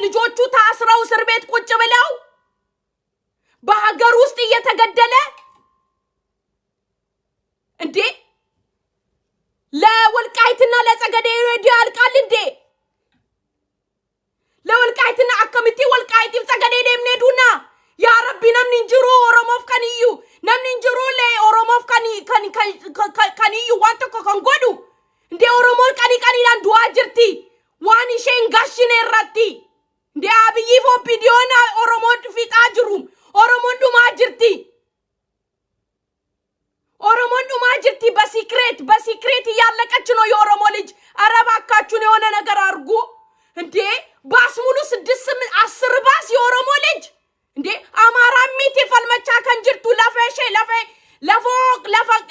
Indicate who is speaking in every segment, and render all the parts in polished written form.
Speaker 1: ልጆቹ ታስረው እስር ቤት ቁጭ ብለው በሀገር ውስጥ እየተገደለ እንዴ ለወልቃይትና ለጸገዴ ሬዲዮ ያልቃል እንዴ ለወልቃይትና አከምቲ ወልቃይት ጸገዴ ደምነዱና ያ ረቢ ነምን እንጅሩ ኦሮሞፍ ከንዩ ነምን እንጅሩ ለኦሮሞፍ ከንዩ ዋንተ ከንጎዱ እንዴ ኦሮሞ ቀኒ ላን ዱዋጅርቲ ዋን ሼን ጋሽኔ ራቲ እንዴ አብይ ፎፒዲዮና ኦሮሞ ፊጣጅሩም ኦሮሞ ዱማጅርቲ ኦሮሞ ዱማጅርቲ በሲክሬት ያለቀች ነው የኦሮሞ ልጅ አረባካችሁን የሆነ ነገር አርጉ እንዴ ባስሙሉ 6-10 ባስ የኦሮሞ ልጅ እንዴ አማራ ሚት ይፈልመቻ ከንጅርቱ ለፈሼ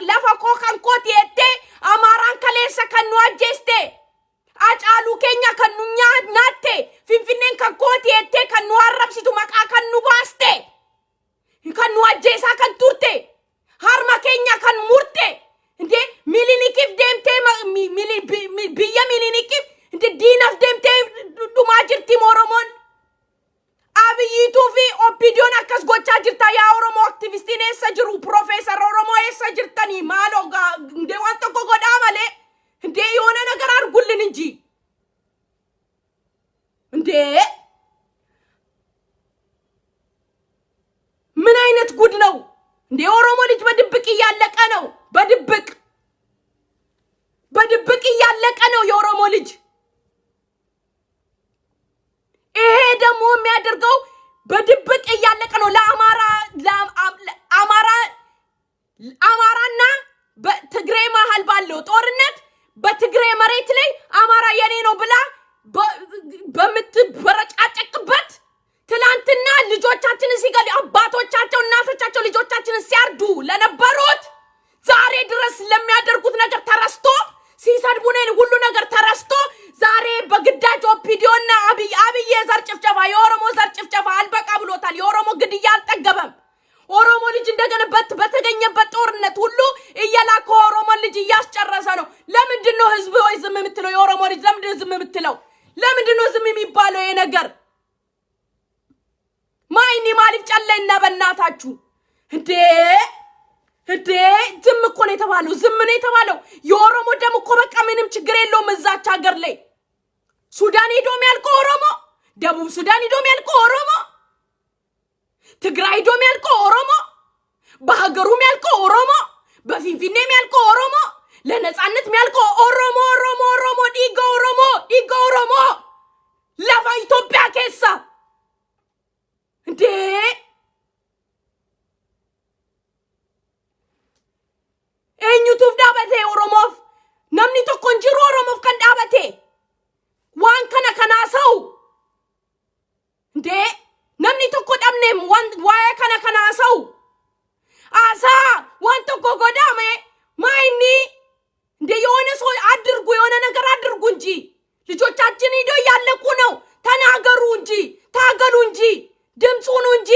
Speaker 1: ለፎቅ ከንኮት የቴ አማራን ከሌሰ ከንዋጀስቴ አጫሉ ኬኛ ከኑኛ ናቴ ፊንፊኔን ከንኮት የቴ ከንዋረብሲቱ መቃ ከኑባስቴ ከንዋጀሳ ከንቱርቴ harma kenya kan murte inde milinikif demte biya milinikif inde dinaf demte dumajirti moromon abiyitu fi opidion akas gocha jirta ya oromo activistine sajiru professor oromo sajirtani malo ga inde wanto ko goda male inde yone ነገር አርጉልን እንጂ እንዴ ምን አይነት ጉድ ነው እንዴ ኦሮሞ ልጅ በድብቅ ያለቀ ነው በድብቅ ያለቀ ነው የኦሮሞ ልጅ ይሄ ደግሞ የሚያደርገው በድብቅ ያለቀ ነው አማራና በትግራይ መሃል ባለው ጦርነት በትግራይ መሬት ላይ አማራ የኔ ነው ብላ በምትበረጫጨቅበት ትላንትና ልጆቻችን ሲገል አባቶቻቸው እናቶቻቸው ልጆቻችን ሲያርዱ ለነበሩት ዛሬ ድረስ ለሚያደርጉት ነገር ተረስቶ ሲሰድቡኔን ሁሉ ነገር ተረስቶ ዛሬ በግዳጅ ኦፒዲዮና አብይ የዘር ጭፍጨፋ የኦሮሞ ዘር ጭፍጨፋ አልበቃ ብሎታል የኦሮሞ ግድያ አልጠገበም ኦሮሞ ልጅ እንደገነበት በተገኘበት ጦርነት ሁሉ እየላከ ኦሮሞ ልጅ ያስጨረሰ ነው ለምንድን ነው ህዝብ ወይ ዝም የምትለው የኦሮሞ ልጅ ለምንድን ነው ዝም የምትለው ለምንድን ነው ዝም የሚባለው ይሄ ነገር ማይኒ ማሊፍ ጨለና በእናታችሁ እንዴ ዝም እኮ ነው የተባለው ዝም ነው የተባለው የኦሮሞ ደም እኮ በቃ ምንም ችግር የለውም እዛች ሀገር ላይ ሱዳን ሄዶም ያልቀው ኦሮሞ ደቡብ ሱዳን ሄዶም ያልቀው ኦሮሞ ትግራይ ሄዶም ያልቀው ኦሮሞ በሀገሩም ያልቀው ኦሮሞ በፊንፊኔም ያልቀው ኦሮሞ ለነጻነት ያልቀው ኦሮሞ ዲጋ ኦሮሞ ለፋ ኢትዮጵያ ከሳ እንዴ eenyutuuf dhaabate oromoof namni tokko jiru oromoof kan dhaabate waan kana sa'u እንዴ namni tokko dhabne waa'ee kana sa'u asa waan tokko godame ማይኒ እንዴ የሆነ ሰው አድርጉ የሆነ ነገር አድርጉ እንጂ ልጆቻችን ሄዶ ያለቁ ነው ተናገሩ እንጂ ታገሉ እንጂ ድምጹኑ እንጂ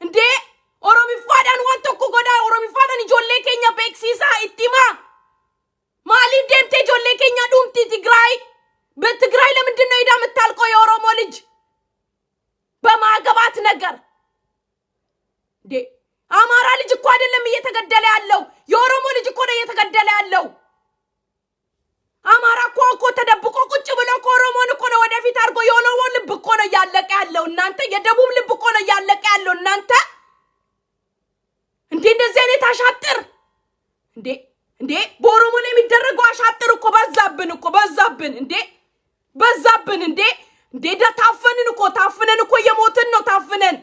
Speaker 1: እንዴ ኦሮሚፋዳን ዋንቶ ኮጎዳ ኦሮሚፋዳን ጆሌ ኬኛ ቤክሲሳ ኢቲማ ማሊ ደምቴ ጆሌ ኬኛ ዱምቲ ትግራይ በትግራይ ለምንድን ነው ሄዳ የምታልቀው የኦሮሞ ልጅ በማገባት ነገር እንዴ አማራ ልጅ እኮ አይደለም እየተገደለ ያለው የኦሮሞ ልጅ እኮ ነው እየተገደለ ያለው አማራ እኮ ተደብቆ ቁጭ ብሎ ኦሮሞን እኮ ነው ወደፊት አርጎ የኦሮሞ ልብ እኮ ነው ያለቀ ያለው እናንተ የደቡብ ልብ እኮ ነው ያለቀ ያለው እናንተ እንዴ እንደዚህ አይነት አሻጥር እንዴ በኦሮሞ ላይ የሚደረገው አሻጥር እኮ በዛብን እንዴ ታፍነን እኮ የሞትን ነው ታፍነን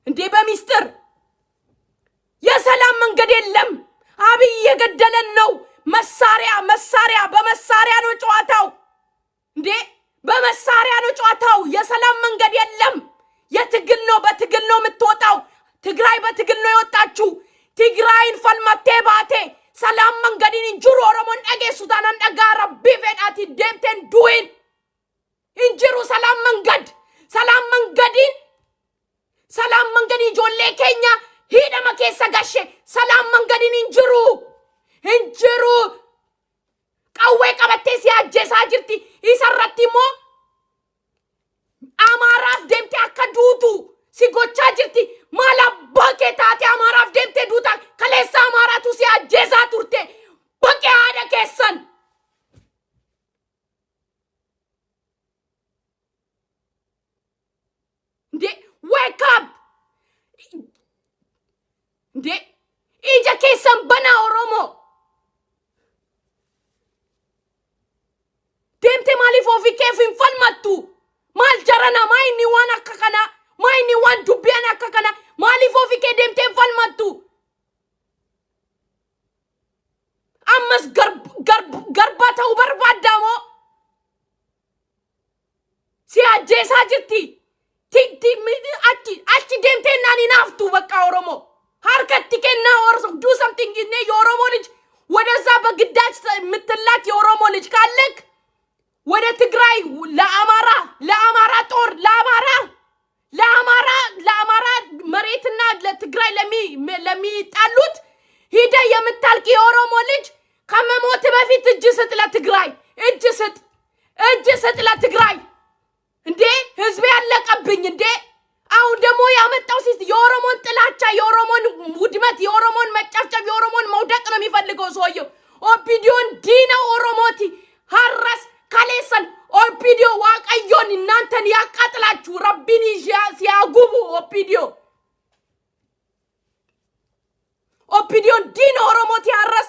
Speaker 1: እንዴ በሚስጥር የሰላም መንገድ የለም አብይ የገደለን ነው መሳሪያ በመሳሪያ ነው ጨዋታው እንዴ በመሳሪያ ነው ጨዋታው የሰላም መንገድ የለም የትግል ነው በትግል ነው የምትወጣው ትግራይ በትግል ነው የወጣችሁ ትግራይን ፈልመቴ ባቴ ሰላም መንገድን እንጅሩ ኦሮሞን አገሱታን አንደጋ ረቢ ፈዳቲ ደምተን ዱዌን እንጅሩ ሰላም መንገድን ጆሌ ኬኛ ሂደማ ኬሳ ጋሼ ሰላም መንገድን እንጅሩ ቀዌ ቀበቴ ሲያጀሳ ጅርቲ ይሰራቲሞ አማራ እንዴ ija keessan bana oromo demte maalif ofii keef hin falmattu maal jarana maayni waan akka kana maayni waan dubbiyan akka kana maalif ofii kee demte falmattu ammas garba ta'u barbaadamo si ajjeesaa jirti achi demte nani naftu bakka oromo harkatti kenna or do something in የኦሮሞ ልጅ ወደዛ በግዳጅ ምትላክ የኦሮሞ ልጅ ካለክ ወደ ትግራይ ለአማራ ጦር ለአማራ መሬትና ለትግራይ ለሚጣሉት ሂደ የምታልቅ የኦሮሞ ልጅ ከመሞት በፊት እጅ ስጥ ለትግራይ እጅ ስጥ ለትግራይ እንዴ ህዝብ ያለቀብኝ እንዴ አሁን ደሞ ያመጣው ሲስ የኦሮሞን ጥላቻ የኦሮሞን ውድመት የኦሮሞን መጨፍጨፍ የኦሮሞን መውደቅ ነው የሚፈልገው ሰውየው ኦፒዲዮን ዲና ኦሮሞቲ ሐራስ ካሌሰን ኦፒዲዮ ዋቀዮን እናንተን ያቃጥላችሁ ረቢን ሲያጉቡ ኦፒዲዮን ዲና ኦሮሞቲ ሐራስ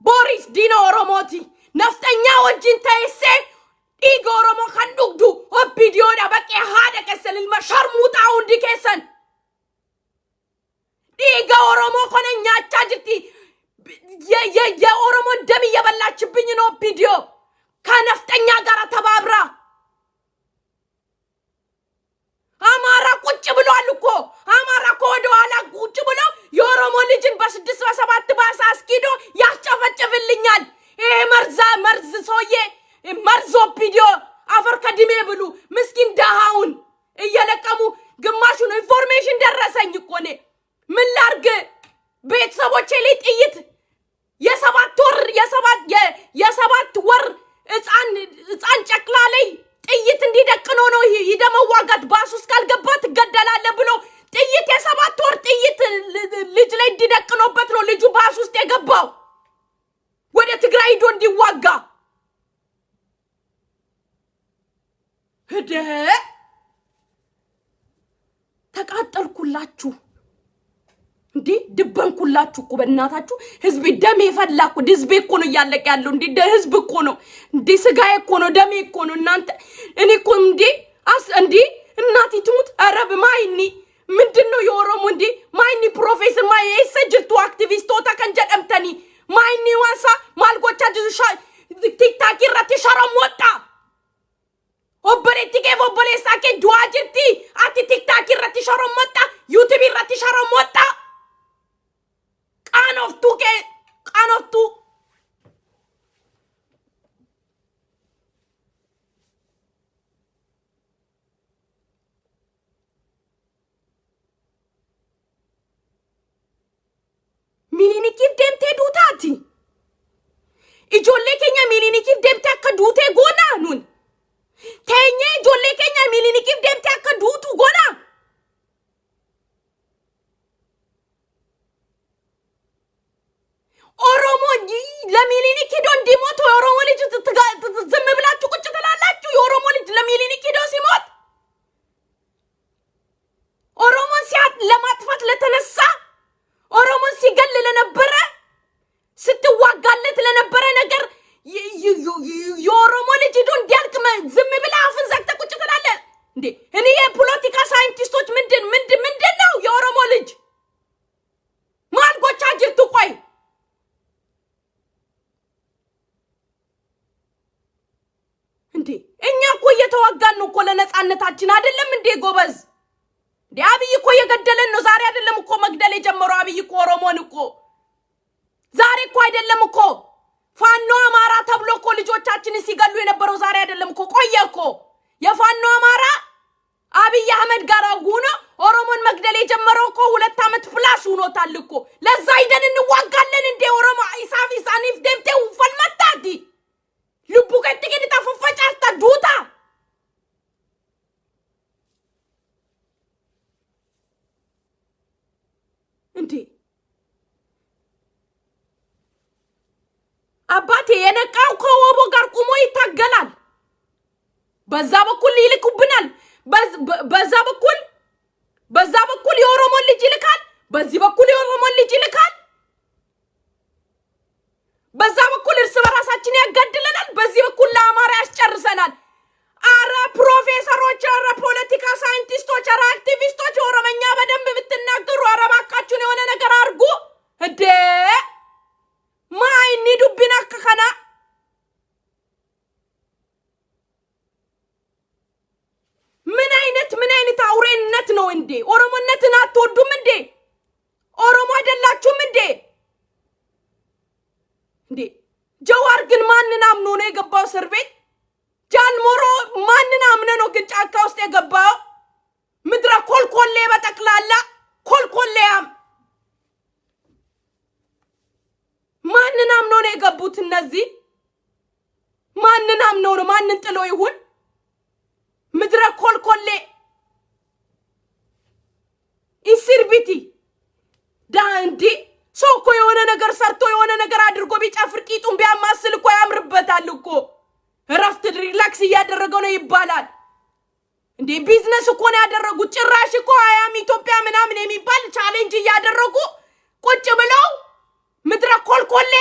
Speaker 1: ቦሪስ ዲና ኦሮሞቲ ነፍጠኛ ወጅን ተይሴ ኢጎ ኦሮሞ ከንዱግዱ ኦፒዲዮ ዳበቄ ሃደ ከሰል المشرموطاው እንዲከሰን ኢጎ ኦሮሞ ኮነኛ አቻጅቲ የኦሮሞ ደም እየበላችብኝ ነው ኦፒዲዮ ከነፍጠኛ ጋር ተባብራ አማራ ቁጭ ብሏል እኮ አማራ ወደ ኋላ ቁጭ ብሎ የኦሮሞ ልጅን በ6 በ7 ባሳ አስኪዶ ያስጨፈጭፍልኛል ይሄ መርዝ ሶዬ መርዝ ኦፒዲዮ አፈር ከድሜ ብሉ ምስኪን ዳሃውን እየለቀሙ ግማሹን ኢንፎርሜሽን ደረሰኝ እኮ ነው ምን ላርግ ቤተሰቦቼ ላይ ጥይት የሰባት ወር ህፃን ጨቅላ ላይ ጥይት እንዲደቅኖ ነው ይደመዋጋት ባሱስ ካልገባ ትገደላለ ብሎ ጥይት የሰባት ወር ጥይት ልጅ ላይ እንዲደቅኖበት ነው ልጁ ባሱስ የገባው ወደ ትግራይ ሄዶ እንዲዋጋ ሄደ ተቃጠልኩላችሁ እንዴ ድበንኩላችሁ እኮ በእናታችሁ ህዝብ ደም ይፈላኩ ህዝብ እኮ ነው ያለቀ ያለው እንዴ ህዝብ እኮ ነው እንዴ ስጋዬ እኮ ነው ደሜ እኮ ነው እናንተ እኔ እኮ እንዴ እናቲ ትሙት አረብ ማይኒ ምንድነው የኦሮሞ እንዴ ማይኒ ፕሮፌሰር ማይ ሰጅቱ አክቲቪስት ተከንጀደምተኒ ማይኒ ዋሳ ማልጎቻ ጅሻ ቲክታክ ይረቲ ሸረም ወጣ ኦበሬቲ ከቦ ቦሌሳ ከዱዋጅቲ አቲ ቲክታክ ይረቲ ሸረም ወጣ ዩቲዩብ ይረቲ ሸረም ወጣ ቃኖፍቱ ሚኒኒኪፍ ደምቴ ዱታቲ ኢጆሌ ከኛ ሚኒኒኪፍ ደምቴ አከዱቴ ጎና ኑን ተኛ ኢጆሌ ከኛ ሚኒኒኪፍ ደምቴ አከዱቱ ጎና ኦሮሞ ለሚኒኒክ ሄዶ እንዲሞት ኦሮሞ ልጅ ዝም ብላችሁ ቁጭ ትላላችሁ የኦሮሞ ልጅ ለሚኒኒክ ሄዶ ሲሞት ኦሮሞን ለማጥፋት ለተነሳ ኦሮሞን ሲገል ለነበረ ስትዋጋለት ለነበረ ነገር የኦሮሞ ልጅ ሄዶ እንዲያልቅ ዝም ብላ አፍን ዘግተህ ቁጭ ትላለህ እንዴ እኔ የፖለቲካ ሳይንቲስቶች ምንድን ነው የኦሮሞ ልጅ ማልጎቻ ጅርቱ ቆይ እንዴ እኛ እኮ እየተዋጋን ነው እኮ ለነጻነታችን አይደለም እንዴ ጎበዝ እንዴ አብይ እኮ እየገደለን ነው ዛሬ አይደለም እኮ መግደል የጀመረው አብይ እኮ ኦሮሞን እኮ ዛሬ እኮ አይደለም እኮ ፋኖ አማራ ተብሎ እኮ ልጆቻችን ሲገሉ የነበረው ዛሬ አይደለም እኮ ቆየ እኮ የፋኖ አማራ አብይ አህመድ ጋር ሆኖ ኦሮሞን መግደል የጀመረው እኮ 2 አመት ፕላስ ሆኖታል እኮ ለዛ አይደን እንዋጋለን እንዴ ኦሮሞ ኢሳኒፍ ደምቴው ፈልመታዲ ልቡ ከጥቂት ተፈፈጫስታ ዱታ እንዴ አባቴ የነቃው ከወቦ ጋር ቆሞ ይታገላል በዛ በኩል ይልኩብናል በዛ በኩል የኦሮሞ ልጅ ይልካል ፖለቲካ ሳይንቲስቶች አራ አክቲቪስቶች ኦሮሞኛ በደንብ ብትናገሩ አረባካችሁን የሆነ ነገር አርጉ እንዴ ማይኒ ዱብና ከከና ምን አይነት አውሬነት ነው እንዴ ኦሮሞነትን አትወዱም እንዴ ኦሮሞ አይደላችሁም እንዴ ጀዋር ግን ማንን አምኖ ነው የገባው እስር ቤት ጃልሞሮ ማንን አምነ ነው ግን ጫካ ውስጥ የገባው ምድረ ኮልኮሌ በጠቅላላ ኮልኮሌያም ማንን አምኖ ነው የገቡት እነዚህ ማንን አምኖ ነው ማንን ጥሎ ይሁን ምድረ ኮልኮሌ ኢስርቢቲ ዳንዲ ሶኮ የሆነ ነገር ሰርቶ የሆነ ነገር አድርጎ ቢጨፍር ቂጡን ቢያማስል እኮ ያምርበታል እኮ ረፍት ሪላክስ እያደረገው ነው ይባላል እንዴ ቢዝነስ እኮ ነው ያደረጉት ጭራሽ እኮ አያም ኢትዮጵያ ምናምን የሚባል ቻሌንጅ እያደረጉ ቁጭ ብለው ምድረ ኮልኮሌ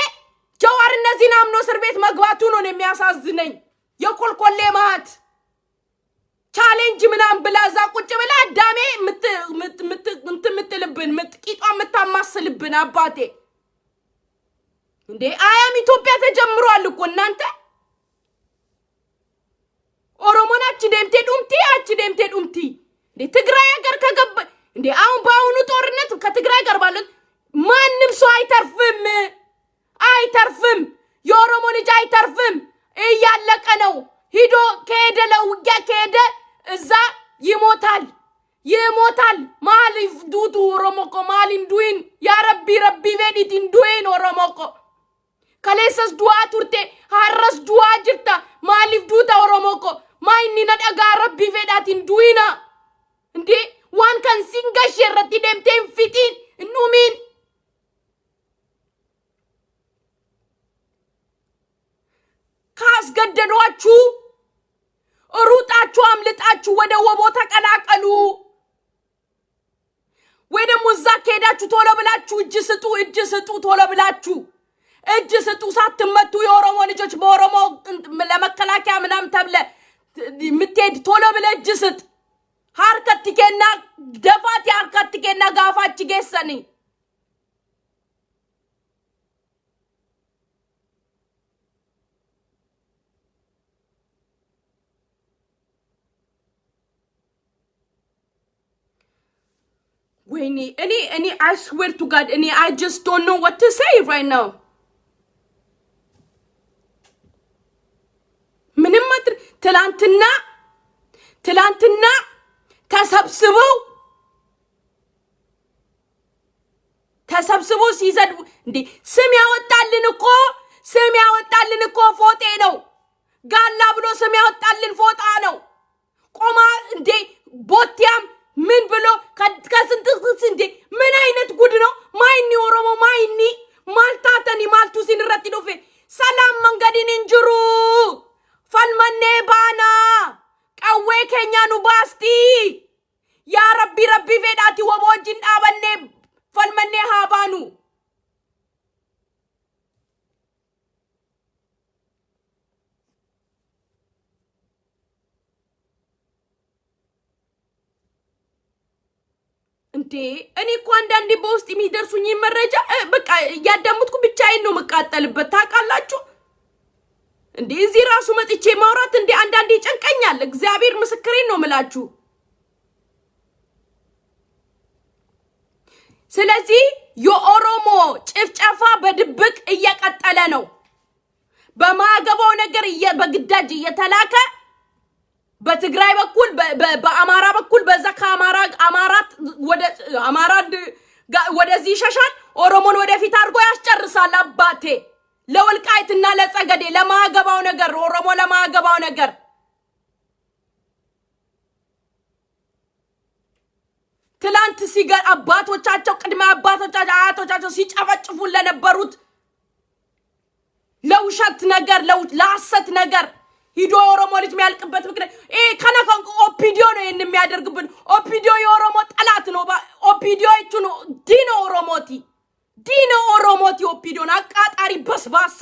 Speaker 1: ጀዋር እነዚህን አምኖ እስር ቤት መግባቱ ነው የሚያሳዝነኝ የኮልኮሌ ማት ቻሌንጅ ምናምን ብላ እዛ ቁጭ ብላ አዳሜ ምትልብን ምትቂጧ ምታማስልብን አባቴ እንዴ አያም ኢትዮጵያ ተጀምሯል እኮ እናንተ ኦሮሞናች ደምቴ ዱምቲ እንዴ ትግራይ ሀገር ከገባ እንዴ አሁን ባሁኑ ጦርነት ከትግራይ ጋር ባሉት ማንም ሰው አይተርፍም የኦሮሞ ልጅ አይተርፍም እያለቀ ነው ሂዶ ከሄደ ለውጊያ ከሄደ እዛ ይሞታል ማሊፍ ዱቱ ኦሮሞኮ ማሊን ዱይን ያ ረቢ ቤዲት እንዱይን ኦሮሞኮ ከሌሰስ ዱአ ቱርቴ ሃረስ ዱአ ጅርታ ማሊፍ ዱታ ኦሮሞኮ ማይኒ ነዳጋ ረቢ ቤዳት እንዱይና እንዴ ዋን ከን ሲንጋሽ የረቲ ደምቴን ፊቲን ኑሚን ካስገደዷችሁ ሩጣችሁ አምልጣችሁ ወደ ወቦ ተቀላቀሉ ወይ ደግሞ እዛ ከሄዳችሁ ቶሎ ብላችሁ እጅ ስጡ ቶሎ ብላችሁ እጅ ስጡ ሳትመቱ የኦሮሞ ልጆች በኦሮሞ ለመከላከያ ምናምን ተብለ ምትሄድ ቶሎ ብለ እጅ ስጥ ሃርከትኬና ደፋት ሃርከትኬና ጋፋች ጌሰኒ Wait, any, I swear to God, I just don't know what to say right now. ምንም ማጥር ትላንትና ተሰብስበው ሲዘድ እንዴ ስም ያወጣልን እኮ ፎጤ ነው ጋላ ብሎ ስም ያወጣልን ፎጣ ነው ቆማ እንዴ ቦቲያም ምን ብሎ ከስንጥስ እንዴ ምን አይነት ጉድ ነው ማይኒ ኦሮሞ ማይኒ ማልታተኒ ማልቱ ሲንረቲ ዶፌ ሰላም መንገዲን እንጅሩ ፈልመኔ ባና ቀዌ ከኛኑ ባስቲ ያ ረቢ ፌዳቲ ወቦጅን ዳበኔ ፈልመኔ ሃባኑ እንዴ እኔ እኮ አንዳንዴ በውስጥ የሚደርሱኝ መረጃ በቃ ያዳምጥኩ ብቻዬን ነው መቃጠልበት ታውቃላችሁ እንዴ እዚህ ራሱ መጥቼ ማውራት እንዴ አንዳንዴ ጨንቀኛል እግዚአብሔር ምስክሬን ነው ምላችሁ ስለዚህ የኦሮሞ ጭፍጨፋ በድብቅ እየቀጠለ ነው በማገባው ነገር በግዳጅ እየተላከ በትግራይ በኩል በአማራ በኩል በዛ ከአማራት ወደዚህ ሸሻል ኦሮሞን ወደፊት አድርጎ ያስጨርሳል አባቴ ለወልቃይትና ለጸገዴ ለማገባው ነገር ኦሮሞ ለማገባው ነገር ትላንት ሲገር አባቶቻቸው ቅድመ አባቶቻቸው አያቶቻቸው ሲጨፈጭፉ ለነበሩት ለውሸት ነገር ለሐሰት ነገር ሂዶ ኦሮሞ ልጅ የሚያልቅበት ምክንያት ከነከን ኦፒዲዮ ነው የሚያደርግብን ኦፒዲዮ የኦሮሞ ጠላት ነው ኦፒዲዮ እቹ ነው ዲኖ ኦሮሞቲ ኦፒዲዮን አቃጣሪ በስባሳ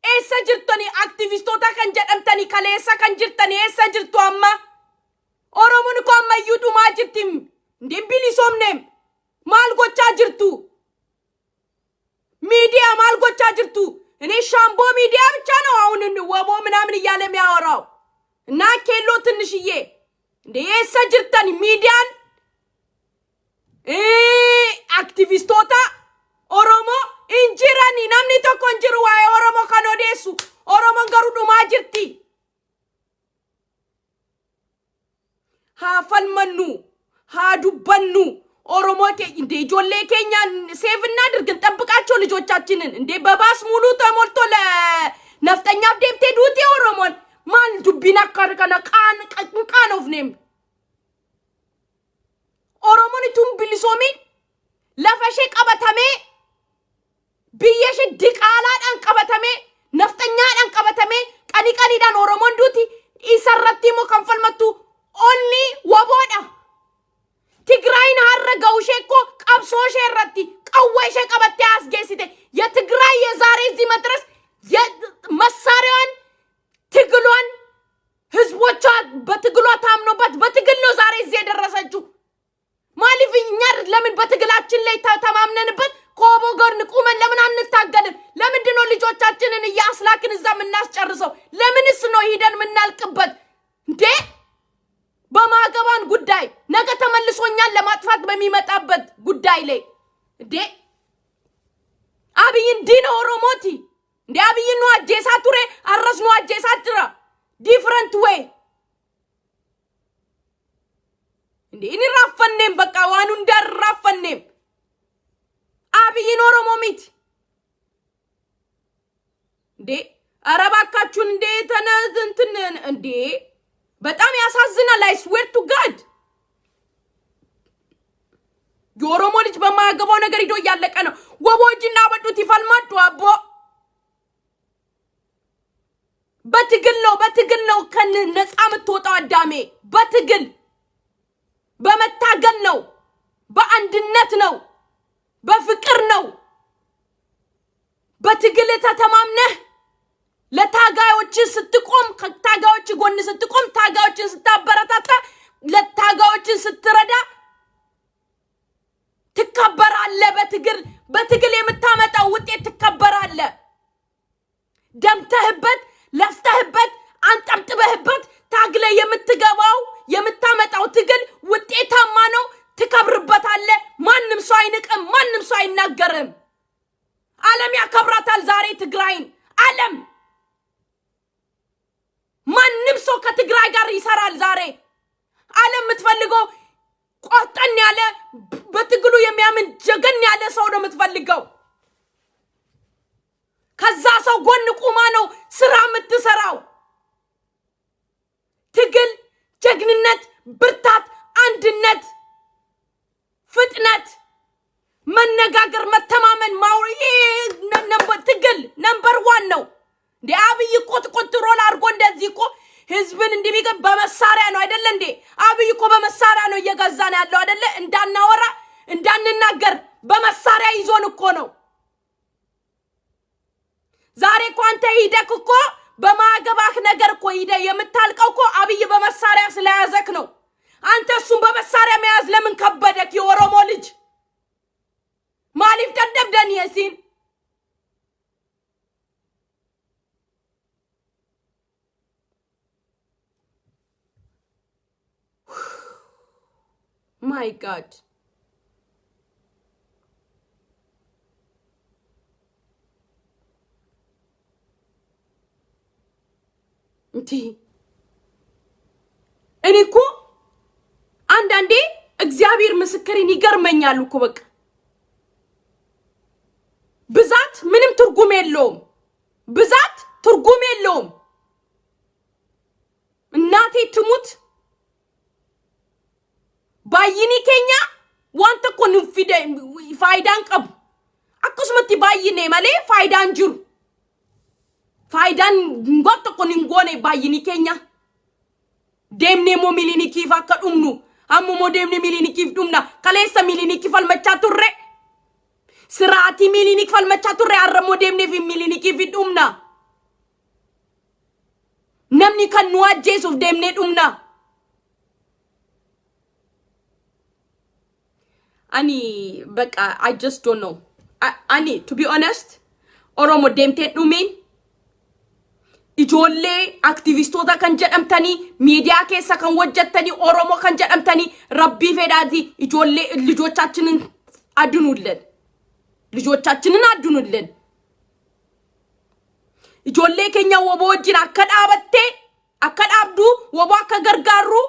Speaker 1: eessa jirtani aktivistoota kan jedhamtani kaleessa kan jirtani eessa jirtu amma Oromoon ko amma yuudumaa jirtim ndimbili somnem maal gochaa jirtu ሚዲያ ማል ጎቻ ጅርቱ እኔ ሻምቦ ሚዲያ ብቻ ነው አሁን ወቦ ምናምን እያለ የሚያወራው እና ኬሎ ትንሽዬ እንደ የሰጅርተን ሚዲያን አክቲቪስቶታ ኦሮሞ እንጂራኒ ናምኒ ተኮንጅሩ ዋይ ኦሮሞ ካኖዴሱ ኦሮሞ ገሩዱ ማጅርቲ ሃፈልመኑ ሃዱበኑ ኦሮሞ እንደ ጆሌ ኬኛ ሴቭ እናድርግን ጠብቃቸው ልጆቻችንን እንደ በባስ ሙሉ ተሞልቶ ለነፍጠኛ ደብቴ ዱቲ ኦሮሞን ማን ዱቢና ካርከና ቃን ኦፍ ኔም ኦሮሞን ቱም ቢልሶሚ ለፈሼ ቀበተሜ ቢየሽ ድቃላን ቀበተሜ ነፍጠኛን ቀበተሜ ቀኒ ዳን ኦሮሞን ዱቲ ኢሰረቲሞ ከንፈልመቱ ኦንሊ ወቦዳ ትግራይን አረጋው ሸኮ ቀብሶ ሸረቲ ቀወሸ ቀበተ ያስገሲተ የትግራይ የዛሬ እዚህ መድረስ የመሳሪያን ትግሏን ህዝቦቿ በትግሏ ታምኖበት በትግል ነው ዛሬ እዚህ የደረሰችው ማሊፍኛ ለምን በትግላችን ላይ ተማምነንበት ኮቦ ጋር ንቁመን ለምን አንታገልም ለምንድን ነው ልጆቻችንን ያስላክን እዛ ምናስጨርሰው ለምንስ ነው ሄደን ምናልቅበት እንዴ በማገባን ጉዳይ ነገ ተመልሶኛል ለማጥፋት በሚመጣበት ጉዳይ ላይ እንዴ አብይን ዲኖ ኦሮሞቲ እንዴ አብይን ነው አጄሳ ቱሬ አረስ ነው አጄሳ ትራ ዲፈረንት ዌይ እንዴ እኔ ራፈነም በቃ ዋኑ እንደራፈነም አብይን ኦሮሞ ሚት እንዴ አረባካችሁን እንዴ ተነዝንትን እንዴ በጣም ያሳዝናል I swear to God የኦሮሞ ልጅ በማያገባው ነገር ሂዶ ያለቀ ነው ወቦጅና በዱት ይፈልማዱ አቦ በትግል ነው ከን ነፃ ምትወጣው አዳሜ በትግል በመታገል ነው በአንድነት ነው በፍቅር ነው በትግል ተተማምነህ ለታጋዮች ስትቆም ከታጋዮች ጎን ስትቆም ታጋዮች ስታበረታታ ለታጋዮች ስትረዳ ትከበራለ በትግል የምታመጣው ውጤት ትከበራለ ደምተህበት ለፍተህበት አንጠብጥበህበት ታግለ የምትገባው የምታመጣው ትግል ውጤታማ ነው ትከብርበታለ ማንንም ሰው አይንቅም ማንንም ሰው አይናገርም ዓለም ያከብራታል ዛሬ ትግራይን ዓለም ማንንም ሰው ከትግራይ ጋር ይሰራል ዛሬ ዓለም ምትፈልገው ቆጠን ያለ በትግሉ የሚያምን ጀገን ያለ ሰው ነው ምትፈልገው ከዛ ሰው ጎን ቁማ ነው ስራ ምትሰራው ትግል ጀግንነት ብርታት አንድነት ፍጥነት መነጋገር መተማመን ማውሪ ትግል ነምበር 1 ነው እንዴ አብይ ቆጥሮል አርጎ እንደዚህ እኮ ህዝብን እንዲሚገብ በመሳሪያ ነው አይደለ እንዴ አብይ እኮ በመሳሪያ ነው እየገዛን ያለው አይደለ እንዳናወራ እንዳንናገር በመሳሪያ ይዞን እኮ ነው ዛሬ ኳንተ ሂደክ እኮ በማገባክ ነገር እኮ ሂደ የምታልቀው እኮ አብይ በመሳሪያ ስለያዘክ ነው አንተ እሱን በመሳሪያ መያዝ My God. እኔ እኮ አንዳንዴ እግዚአብሔር ምስክሬን ይገርመኛል እኮ በቃ ብዛት ምንም ትርጉም የለውም ብዛት ትርጉም የለውም እናቴ ትሙት ባይኒ ኬኛ ዋንተ እኮ ንፊደ ፋይዳን ቀብ አኩስመቲ ባይኔ ማለ ፋይዳን ጅሩ ፋይዳን ጎት እኮ ንንጎኔ ባይኒ ኬኛ ደምኔ ሞ ሚሊኒ ኪፋ ከዱምኑ አሙሞ ደምኔ ሚሊኒ ኪፍ ዱምና ከሌሳ ሚሊኒ ኪፋል መቻቱሬ ስራቲ ሚሊኒ ኪፋል መቻቱሬ አረሞ ደምኔ ፊ ሚሊኒ ኪፍ ዱምና namni kan nu ajjeesuuf deemnee dhumna ani baka I just don't know ani to be honest oromo deemtee dhumin ijoollee aktivistoota kan jedhamtanii miidiyaa keessa kan hojjettanii oromo kan jedhamtanii rabbii fedhaati ijoollee lijochaachinin addunullen ijoollee keenya wobo wajjin akka dhaabatte akka dhaabdu wobo akka gargaaru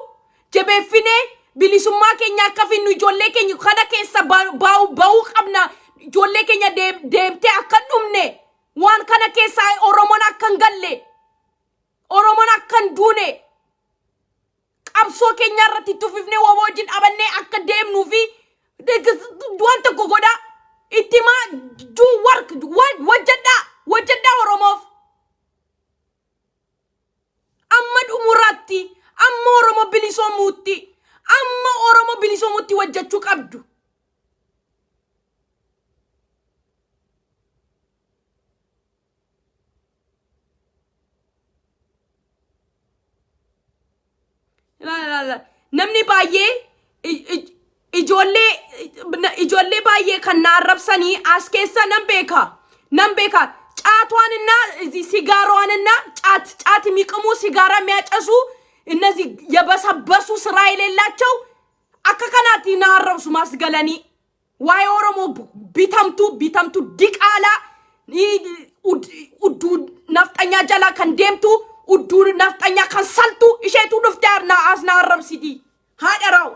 Speaker 1: jabeeffine bilisummaa keenya akka finnu ijoollee keenya kana keessa baa'u qabna ijoollee keenya deemtee akka dhumne waan kana keessa oromoon akka galle oromoon akka duune qabsoo keenya irratti tufifne wobo wajjin dhaabannee akka deemnu fi wanta gogoda ittima do work wajjada oromoof amma umuratti amma oromo bilisomutti wajjachu qabdu la namni baay'ee ijoollee baay'ee kan naarrabsanii as keessa nan beeka ጫቷንና ሲጋራዋንና ጫት የሚቅሙ ሲጋራ የሚያጨሱ እነዚህ የበሰበሱ ስራ የሌላቸው አከከናት ይናረብሱ ማስገለኒ ዋይ ኦሮሞ ቢተምቱ ዲቃላ ኡዱ ነፍጠኛ ጀላ ከንደምቱ ኡዱ ነፍጠኛ ከንሰልቱ እሸቱ ድፍታርና አስናረብሲዲ ሃደራው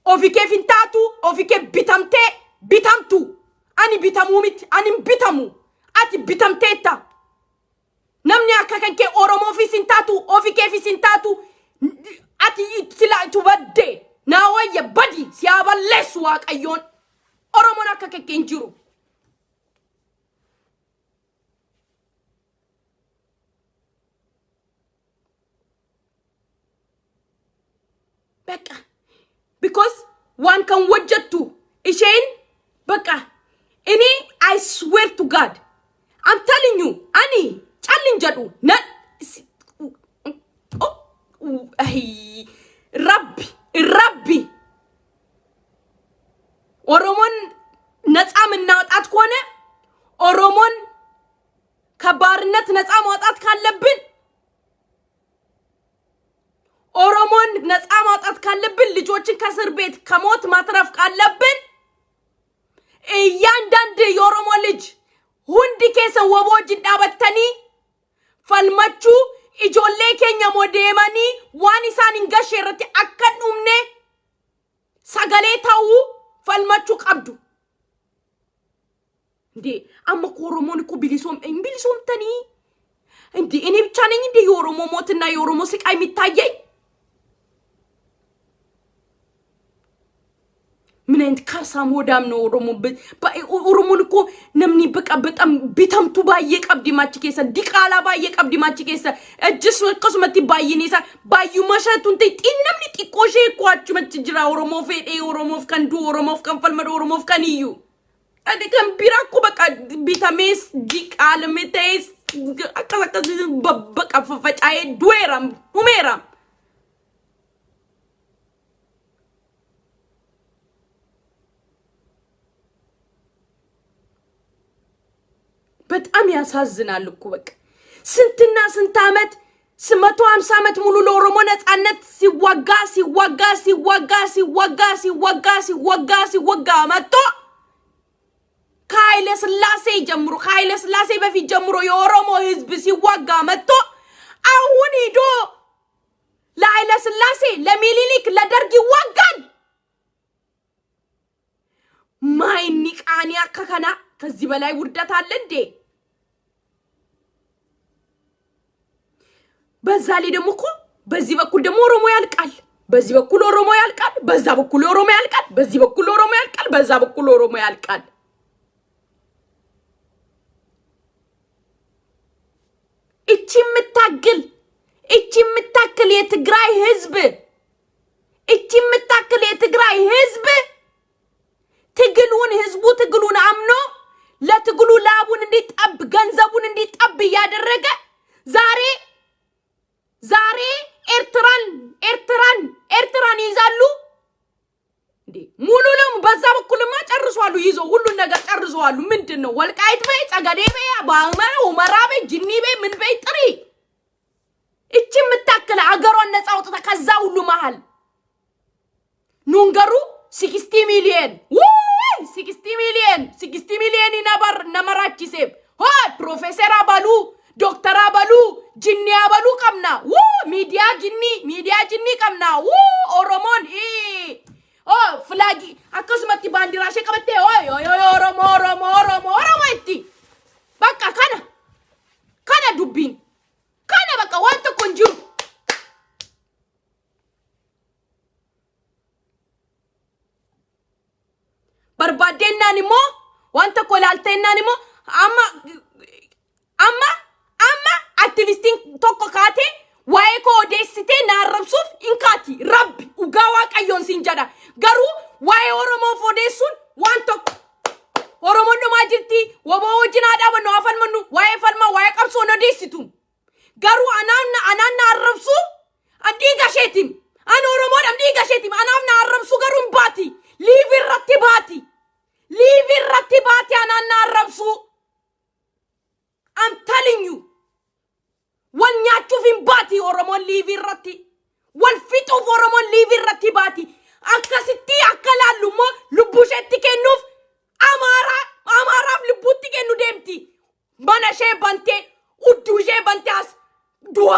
Speaker 1: ኦፊኬ ፊንታቱ ኦፊኬ ቢተምቱ ani bitamu ati bitamteta namni akka kanke oromo fi sintatu ofike fi sintatu ati sila tubadde na waya badi siaballesu waqayon oromo akka kanke injiru beka because one can wajjatu ishen beka any I swear to God I'm telling you ani challenge adu na rabbi oromon ነፃ ምናውጣት ከሆነ ኦሮሞን ከባርነት ነፃ ማውጣት ካለብን ኦሮሞን ነፃ ማውጣት ካለብን ልጆችን ከስር ቤት ከሞት ማትረፍ ካለብን እያንዳንድ የኦሮሞ ልጅ ሁንዲ ከሰ ወቦጅ ዳበተኒ ፈልመቹ ኢጆሌ ኬኛ ሞዴማኒ ዋኒሳን እንገሸረቲ አከዱምኔ ሰገሌታው ፈልመቹ ቀብዱ እንዴ አመኮ ኦሮሞን እኮ ቢሊሶም ተኒ እንዴ እኔ ብቻ ነኝ እንዴ የኦሮሞ ሞትና የኦሮሞ ስቃይ የሚታየኝ ምን አይነት ካሳም ወዳም ነው ኦሮሞን እኮ ነምኒ በቃ በጣም ቢተምቱ ባየ ቀብዲ ማች ከሰ ዲቃላ ባየ ቀብዲ ማች ከሰ እጅስ ወቀስመቲ ባይኔሳ ባዩ ማሻቱን ጤነምኒ ጢቆሼ ቋቹ መትጅራ ኦሮሞ ፌዴ ኦሮሞ ፍከንዱ ኦሮሞ ፍከንፈልመዶ ኦሮሞ ፍከንዩ አደከም ቢራኩ በቃ ቢታሜስ ዲቃል መቴስ አቀለቀ በቃ ፈፈጫዬ ዱዌራም ሁሜራም በጣም ያሳዝናል እኮ በቃ ስንትና ስንት አመት ስመቶ 50 ዓመት ሙሉ ለኦሮሞ ነፃነት ሲዋጋ መጥቶ ከኃይለ ሥላሴ በፊት ጀምሮ የኦሮሞ ህዝብ ሲዋጋ መጥቶ አሁን ሄዶ ለኃይለ ሥላሴ ለሚኒሊክ ለደርግ ይዋጋል። ማይኒቃኒ አከከና ከዚህ በላይ ውርደት አለ እንዴ? በዛ ላይ ደግሞ እኮ በዚህ በኩል ደግሞ ኦሮሞ ያልቃል፣ በዚህ በኩል ኦሮሞ ያልቃል፣ በዛ በኩል ኦሮሞ ያልቃል፣ በዚህ በኩል ኦሮሞ ያልቃል፣ በዛ በኩል ኦሮሞ ያልቃል። እቺ የምታክል የትግራይ ህዝብ ትግሉን አምኖ ለትግሉ ላቡን እንዲጠብ ገንዘቡን እንዲጠብ ያደረገ ዛሬ ኤርትራን ይዛሉ እንዴ? ሙሉንም በዛ በኩልማ ጨርሷሉ፣ ይዞ ሁሉን ነገር ጨርሷሉ። ምንድነው ወልቃይት በይ ጸገዴ በይ ባማ ኡመራ በይ ጅኒ በይ ምን በይ ጥሪ እቺ የምታክል አገሯን ነፃ አውጥታ ከዛ ሁሉ መሃል ኑንገሩ 60 ሚሊዮን 60 ሚሊዮን ይነበር ነመራቺሴብ ሆይ ፕሮፌሰር አባሉ ዶክተር አባሉ ጅኒ አባሉ ቀምና ሚዲያ ጅኒ ቀምና ኦሮሞን ፍላጊ አከስመቲ ባንዲራሽ ቀበቴ ኦሮሞ እቲ በቃ ካና ዱቢን ካና በቃ ዋንተ ቆንጆ በርባዴናኒሞ ዋንተ ኮላልቴናኒሞ አማ አክቲቪስቲን ቶኮ ካቴ ዋይኮ ዴስቴ ናረብሱፍ ኢንካቲ ረብ ኡጋዋ ቀዮን ሲንጀዳ ገሩ ዋይ ኦሮሞ ፎዴሱን ዋንቶ ኦሮሞ ማጅርቲ ወቦጅና ዳበኖ አፈልመኑ ዋይ ፈልማ ዋይ ቀብሶ ነው ዴስቱ ገሩ አናና አረብሱ አዲ ጋሼቲም አን ኦሮሞ አምዲ ጋሼቲም አናና አረብሱ ገሩን ባቲ ሊቪራቲ ባቲ አናና አረብሱ I'm telling you ወኛቹ ፊንባቲ ኦሮሞ ሊቪራቲ ወልፊቱ ኦሮሞ ሊቪራቲ ባቲ አከስቲ አከላሉሞ ልቡሸቲ ከኑፍ አማራፍ ልቡቲ ከኑ ደምቲ ማናሼ ባንቴ ኡዱሼ ባንታስ ዱዋ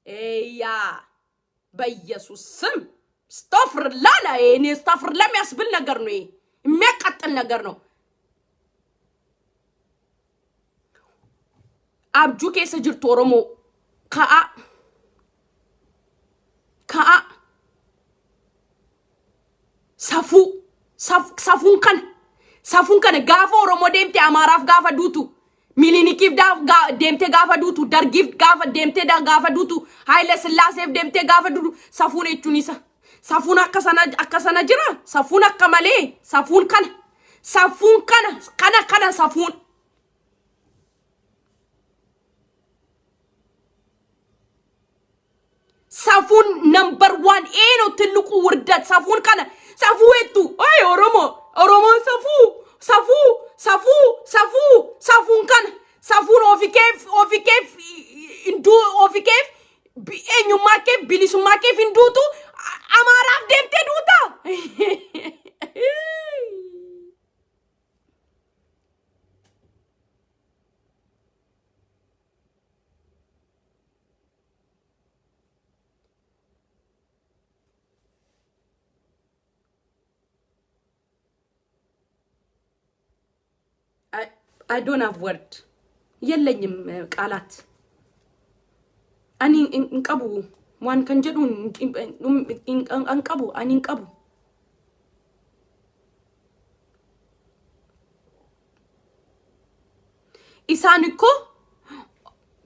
Speaker 1: ኤያ በኢየሱስ ስም ስታፍርላላ እኔ ስታፍርላ የሚያስብል ነገር ነው፣ የሚያቃጥል ነገር ነው። አብጁ ከሰ ጅርቱ ኦሮሞ ከአ ሰፉን ከነ ጋፋ ኦሮሞ ደምቴ አማራፍ ጋፋ ዱቱ ሚሊኒኪፍ ደምቴ ጋፋ ዱቱ ደርጊፍ ጋፋ ደምቴ ጋፋ ዱቱ ኃይለ ሥላሴፍ ደምቴ ጋፋ ዱቱ ሰፉን እቹኒሳ ሰፉን አከሰና ጅራ ሰፉን አከመሌ ሰፉን ከነ ሰፉን ነምበር 1 ነው ትልቁ ውርደት። ሰፉዌቱ አይ ኦሮሞ ሰፉን ሰፉን ኦፊኬፍ ቢኤኙማኬፍ ቢሊሱማኬፍ እንዱቱ አማራፍ ደምቴ ዱታ I don't have word የለኝም ቃላት አኒ እንቀቡ ዋን ከንጀዱ እንቀቡ አኒ እንቀቡ ኢሳን እኮ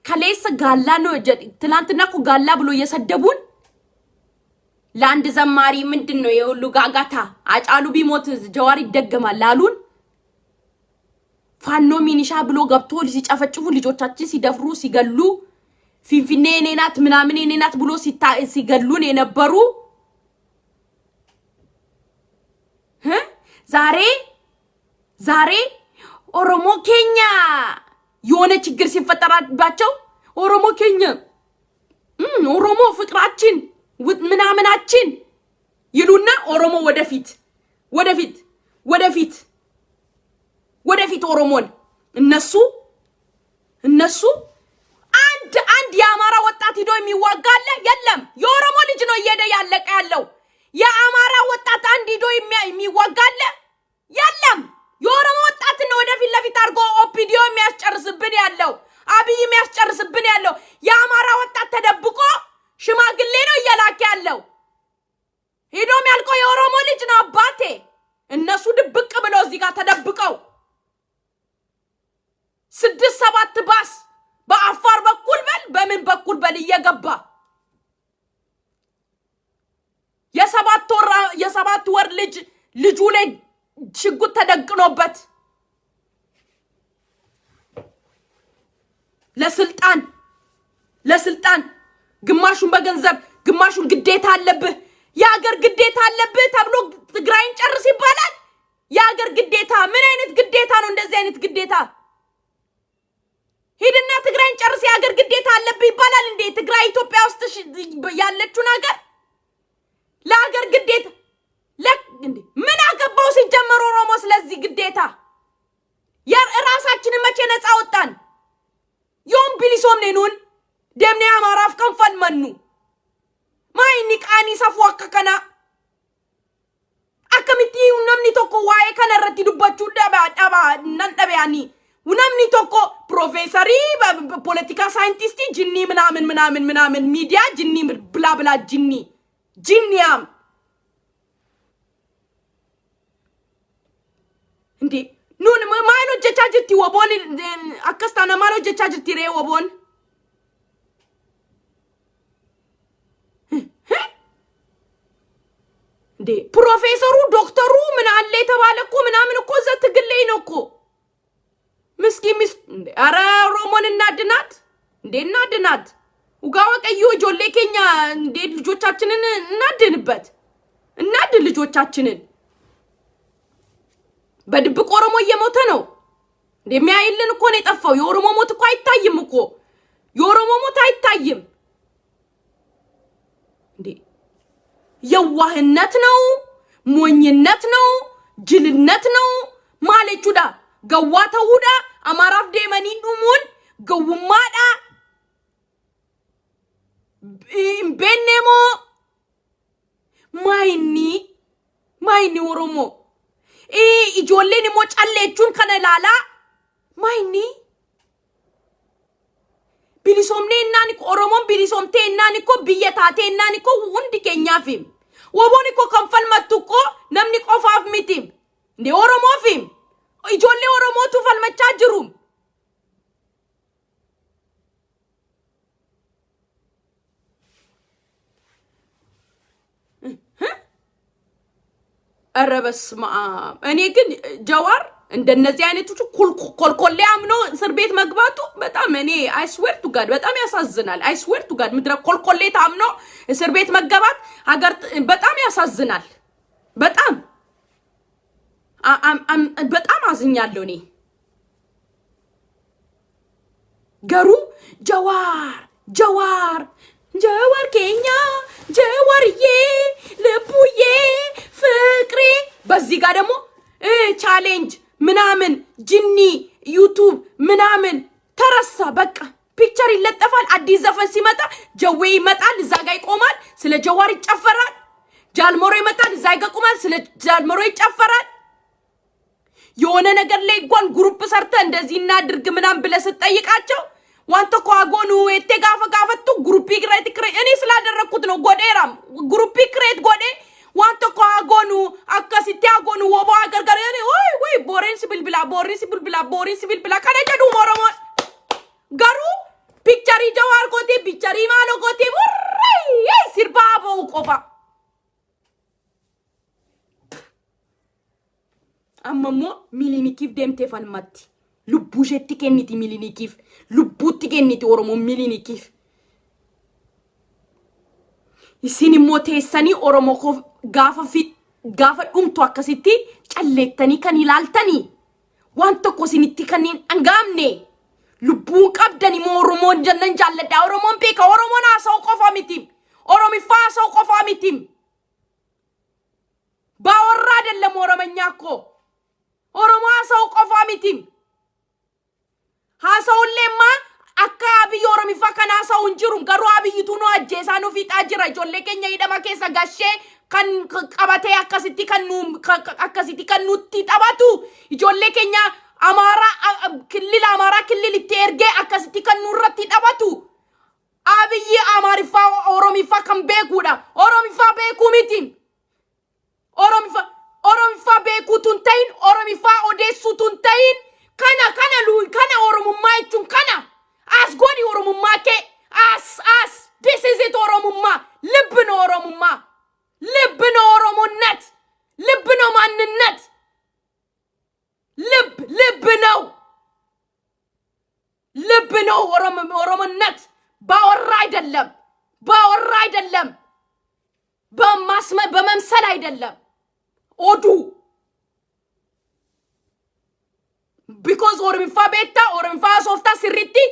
Speaker 1: ከሌስ ጋላ ነው ትላንትና እኮ ጋላ ብሎ እየሰደቡን ለአንድ ዘማሪ ምንድነው የሁሉ ጋጋታ አጫሉ ቢሞት ጀዋር ይደገማል ላሉን ፋኖ ሚኒሻ ብሎ ገብቶ ሲጨፈጭፉ ልጆቻችን ሲደፍሩ ሲገሉ ፊንፊኔ ኔናት ምናምን ኔናት ብሎ ሲገሉን የነበሩ ዛሬ ኦሮሞ ኬኛ የሆነ ችግር ሲፈጠራባቸው ኦሮሞ ኬኛ ኦሮሞ ፍቅራችን ምናምናችን ይሉና ኦሮሞ ወደፊት ወደፊት ወደፊት ወደፊት ኦሮሞን እነሱ አንድ የአማራ ወጣት ሂዶ የሚዋጋለ የለም። የኦሮሞ ልጅ ነው እየሄደ ያለቀ ያለው። የአማራ ወጣት አንድ ሂዶ የሚዋጋለ የለም። የኦሮሞ ወጣት ነው ወደፊት ለፊት አድርጎ ኦፒዲዮ የሚያስጨርስብን ያለው፣ አብይ የሚያስጨርስብን ያለው። የአማራ ወጣት ተደብቆ ሽማግሌ ነው እየላከ ያለው። ሄዶም ያልቀው የኦሮሞ ልጅ ነው አባቴ። እነሱ ድብቅ ብለው እዚህ ጋር ተደብቀው 6-7 ባስ በአፋር በኩል በምን በኩል እየገባ የሰባት ወር ልጁ ላይ ሽጉጥ ተደቅኖበት ለስልጣን ግማሹን በገንዘብ ግማሹን ግዴታ አለብህ የሀገር ግዴታ አለብህ ተብሎ ትግራይን ጨርስ ይባላል። የሀገር ግዴታ ምን አይነት ግዴታ ነው? እንደዚህ አይነት ግዴታ ሄድና ትግራይን ጨርስ የሀገር ግዴታ አለብህ ይባላል እንዴ? ትግራይ ኢትዮጵያ ውስጥ ያለችው ነገር ለሀገር ግዴታ እንዴ ምን አገባው ሲጀመር ኦሮሞ ስለዚህ ግዴታ? የራሳችንን መቼ ነፃ ወጣን? ዮም ቢሊሶም ነኑን ደምኔ አማራፍ ከንፈል መኑ ማይኒ ቃኒ ሰፉ አከከና አከሚቲ ነምኒ ቶኮ ዋይ ከነረቲ ዱባቹ ደባ ነንጠበያኒ namni tokko professori politika scientist jinni ምናምን ሚዲያ jinni ብላ jinniam እንዴ ኑን ማይኖ ጀቻጅቲ ወቦን አከስታና ማኖ ጀቻጅቲ ሬ ወቦን እንዴ ፕሮፌሰሩ ዶክተሩ ምን አለ የተባለ እኮ ምናምን እኮ ዘትግለይ ነው እኮ ምስኪን አረ ኦሮሞን እናድናት እንዴ እናድናት ugawa ቀዩ ጆሌ ኬኛ እንዴ ልጆቻችንን እናድን ልጆቻችንን በድብቅ ኦሮሞ እየሞተ ነው እንደሚያይልን እኮ ነው የጠፋው የኦሮሞ ሞት እኮ አይታይም እኮ የኦሮሞ ሞት አይታይም እንዴ የዋህነት ነው ሞኝነት ነው ጅልነት ነው ማለቹዳ ገዋታ ሁዳ አማራፍ ደመኒ ዱሙን ገውማዳ ቤኔሞ ማይኒ ኦሮሞ ኢጆሌኒ ሞ ጫሌቹን ከነላላ ማይኒ ቢሊሶምኔ እናኒ ኦሮሞን ቢሊሶምቴ እናኒ ኮ ቢየታቴ እናኒ ኮ ወንድ ኬኛፊም ወቦኒ ኮ ከንፈል መጥቆ ነምኒ ቆፋፍ ሚቲም እንደ ኦሮሞ ፊም ኢጆሌ ኦሮሞ ቱፈል መቻጅሩም አረበስማ እኔ ግን ጀዋር እንደነዚህ አይነቶቹ ኮልኮሌ አምኖ እስር ቤት መግባቱ በጣም እኔ አይ ስዌር ቱ ጋድ በጣም ያሳዝናል። አይ ስዌር ቱ ጋድ ምድረ ኮልኮሌ ታምኖ እስር ቤት መገባት ሀገር በጣም ያሳዝናል። በጣም አዝኛለሁ እኔ ገሩ ጀዋር ኬኛ ጀዋርዬ ልቡዬ ፍቅሬ በዚህ ጋር ደግሞ ቻሌንጅ ምናምን ጅኒ ዩቲዩብ ምናምን ተረሳ በቃ ፒክቸር ይለጠፋል አዲስ ዘፈን ሲመጣ ጀዌ ይመጣል እዛ ጋር ይቆማል ስለ ጀዋር ይጨፈራል ጃልሞሮ ይመጣል እዛ ጋር ይቆማል ስለ ጃልሞሮ ይጨፈራል የሆነ ነገር ላይ እንኳን ግሩፕ ሰርተ እንደዚህ እናድርግ ምናምን ብለ ስትጠይቃቸው ዋንተ ኮአጎኑ እተጋፈጋፈቱ ግሩፕ ክሬት እኔ ስላደረኩት ነው ጎዴራም ግሩፕ ክሬት ጎዴ ዋንተ ኮአጎኑ አከሲቲ አጎኑ ወባ ገርገር እኔ ወይ ቦሬንስ ቢልብላ ካነጀዱ ሞሮሞ ጋሩ ፒክቸሪ ጀዋር ጎቴ ፒክቸሪ ማሎ ጎቴ ወሬ ሲርባቦ ቆፋ አመሞ ሚሊኒኪፍ ደምቴ ፈልማቲ ልቡሸቲ ከኒቲ ሚሊኒኪፍ ልቡቲ ከኒቲ ኦሮሞ ሚሊኒኪፍ ይሲኒ ሞቴሰኒ ኦሮሞ ኮ ጋፋ ዱምቶ አከሲቲ ጨሌተኒ ከኒ ላልተኒ ዋንተ ኮ ሲኒቲ ከኒን አንጋምኔ lubbuun qabdani moo Oromoon jannan jaalladha. Oromoon beeka. Oromoon haasa'u qofa miti. Oromiffaa haasa'u qofa miti. Baawwarraa አይደለም ኦሮመኛ እኮ ኦሮሞ haasa'u qofa miti. haasa'ulleema akka abiyyi Oromiffaa kan haasa'u hin jiru. Garuu abiyyitu nu ajjeesaa nu fiixaa jira. Ijoollee keenya hidhama keessa gashee kan qabatee akkasitti kan nutti taphatu. Ijoollee keenya Amara kililitti ergee akkasitti kan nurratti taphatu. Abiyyi Amariffaa Oromiffaa kan beekuudha. Oromiffaa beekuu miti. Oromiffaa beekuu tun ta'in, Oromiffaa odeessuu tun ta'in. Kana Oromummaa jechuun kana. As godhi Oromummaa kee. As. This is it Oromummaa. Libbina Oromummaa. Libbina Oromonnet. Libbina manninnet. Libbina Oromonnet. Baawwarraa አይደለም. በመምሰል አይደለም. oduu. Because Oromiffaa beekta, Oromiffaa soofta sirriitti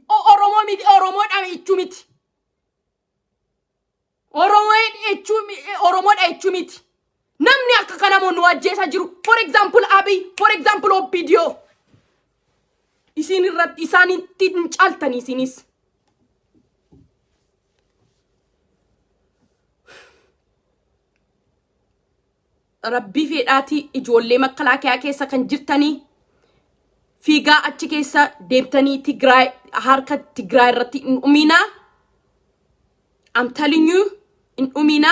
Speaker 1: Oromoodha jechuu miti. Oromoodha jechuu miti. Namni akka kana nu ajjeesaa jiru. For example Abiy, for example Opidio. Isaanitti hin caaltani isinis. Rabbii fedhaati ijoollee makalaakaa keessa kan jirtanii fiigaa achi keessa deemtanii Tigraay harka Tigraay irratti hin dhumina. I'm telling you in dhumina.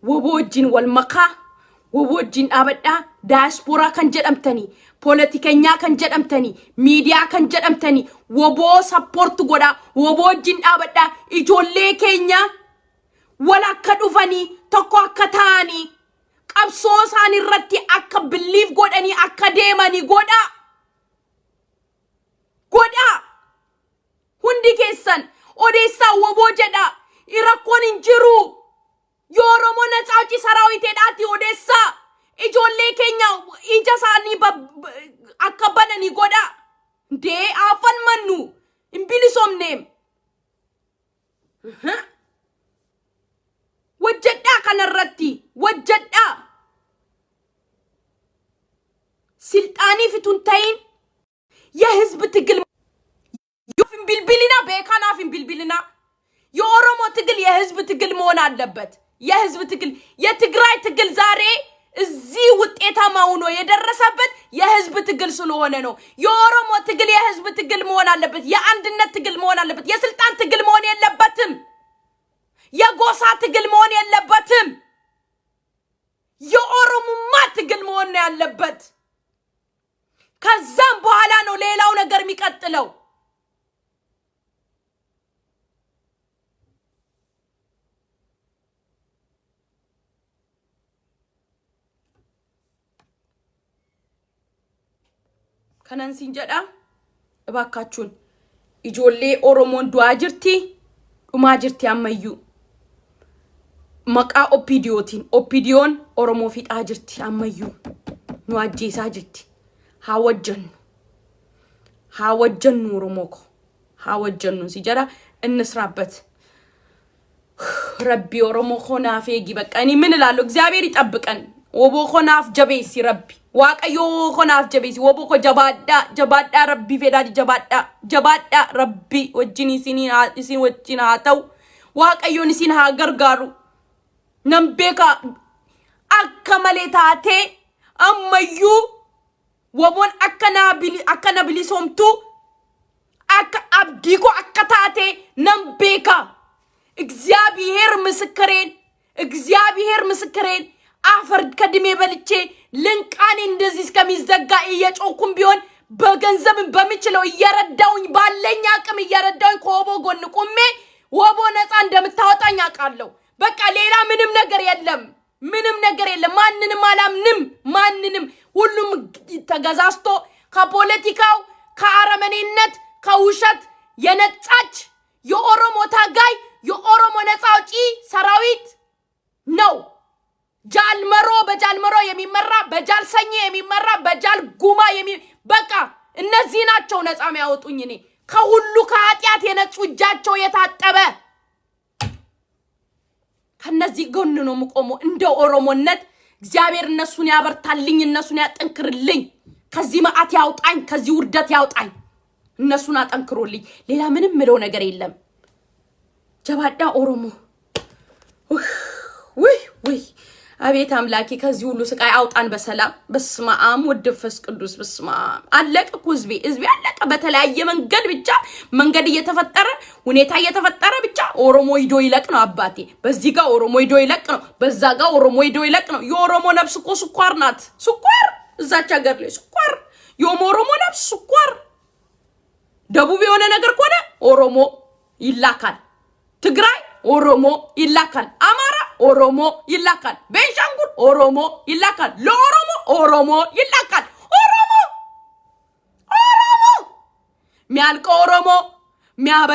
Speaker 1: Wobojin wal makaa, wobojin dhaabadhaa, diaspora kan jedhamtanii, politikenyaa kan jedhamtanii, miidiyaa kan jedhamtanii, woboo support godhaa, wobojin dhaabadhaa, ijoollee keenya wal akka dhufanii tokko akka ta'anii qabsoo isaanii irratti akka believe godhanii akka deemanii godhaa. Hundi keessan odeessaa woboo jedhaa. Irakkoon hin jiru. Yoo Oromoo naxaachi saraawiteedhaati odeessaa. Ijoollee keenya ija isaanii akka bananii godhaa. Dee afan mannu hin bilisomneem. Wajjadhaa kanarratti wajjadhaa. Silxaanii fituun ta'in የህዝብ ትግል ቢልቢልና በካናፍ ቢልቢልና የኦሮሞ ትግል የህዝብ ትግል መሆን አለበት። የህዝብ ትግል የትግራይ ትግል ዛሬ እዚህ ውጤታማ ሆኖ የደረሰበት የህዝብ ትግል ስለሆነ ነው። የኦሮሞ ትግል የህዝብ ትግል መሆን አለበት። የአንድነት ትግል መሆን አለበት። የስልጣን ትግል መሆን የለበትም። የጎሳ ትግል መሆን የለበትም። የኦሮሞማ ትግል መሆን ያለበት። ከዛም በኋላ ነው ሌላው ነገር የሚቀጥለው። kanan siin jedha እባካችሁን ijoollee Oromoon du'aa jirti dhumaa jirti ammayyu maqaa Opidiyoon Oromoo fixaa jirti ammayyu nu ajjeesaa jirti. Hawajjannu Oromoo ko hawajjannu si jedha እንስራበት ረቢ Oromoo ኮናፍ የጊ በቃ እኔ ምን እላለሁ እግዚአብሔር ይጠብቀን። ወቦ ኮናፍ ጀቤሲ ረቢ ዋቀዮ ኮናፍ ጀቤሲ ወቦ ኮ ጀባዳ ረቢ ፌዳዲ ጀባዳ ረቢ ወጅኒ ሲኒ ወጅና አተው ዋቀዮን ሲን ሀገርጋሩ ነምቤካ አከመሌታቴ አመዩ ወቦን አከና ቢሊሶምቱ አከ አብዲኮ አከታቴ ነምቤካ እግዚአብሔር ምስክሬን አፈር ከድሜ በልቼ ልንቃኔ እንደዚህ እስከሚዘጋ እየጮኩም ቢሆን በገንዘብ በሚችለው እየረዳውኝ ባለኝ አቅም እየረዳውኝ ከወቦ ጎን ቆሜ ወቦ ነፃ እንደምታወጣኝ አውቃለሁ። በቃ ሌላ ምንም ነገር የለም። ማንንም አላምንም። ሁሉም ተገዛዝቶ ከፖለቲካው ከአረመኔነት ከውሸት የነጻች የኦሮሞ ታጋይ የኦሮሞ ነፃ አውጪ ሰራዊት ነው። በጃልመሮ የሚመራ በጃል ሰኝ የሚመራ በጃል ጉማ በቃ እነዚህ ናቸው ነፃ የሚያወጡኝ እኔ ከሁሉ ከኃጢአት የነጹ እጃቸው የታጠበ ከነዚህ ጎን ነው የምቆመው እንደ ኦሮሞነት እግዚአብሔር እነሱን ያበርታልኝ እነሱን ያጠንክርልኝ ከዚህ መዓት ያውጣኝ ከዚህ ውርደት ያውጣኝ እነሱን አጠንክሮልኝ ሌላ ምንም ምለው ነገር የለም ጀባዳ ኦሮሞ ውይ አቤት አምላኬ ከዚህ ሁሉ ስቃይ አውጣን በሰላም በስማም ወደፈስ ቅዱስ በስማም አለቀ ህዝቤ አለቀ በተለያየ መንገድ ብቻ መንገድ እየተፈጠረ ሁኔታ እየተፈጠረ ብቻ ኦሮሞ ይዶ ይለቅ ነው አባቴ በዚህ ጋር ኦሮሞ ይዶ ይለቅ ነው በዛ ጋር ኦሮሞ ይዶ ይለቅ ነው የኦሮሞ ነፍስ እኮ ስኳር ናት ስኳር እዛች ሀገር ላይ ስኳር የኦሮሞ ነፍስ ስኳር ደቡብ የሆነ ነገር ኮነ ኦሮሞ ይላካል ትግራይ ኦሮሞ ይላካል አማራ ኦሮሞ ይላካል ቤንሻንጉል ኦሮሞ ይላካል ለኦሮሞ ይላካል ኦሮሞ ሚያልቀ ኦሮሞ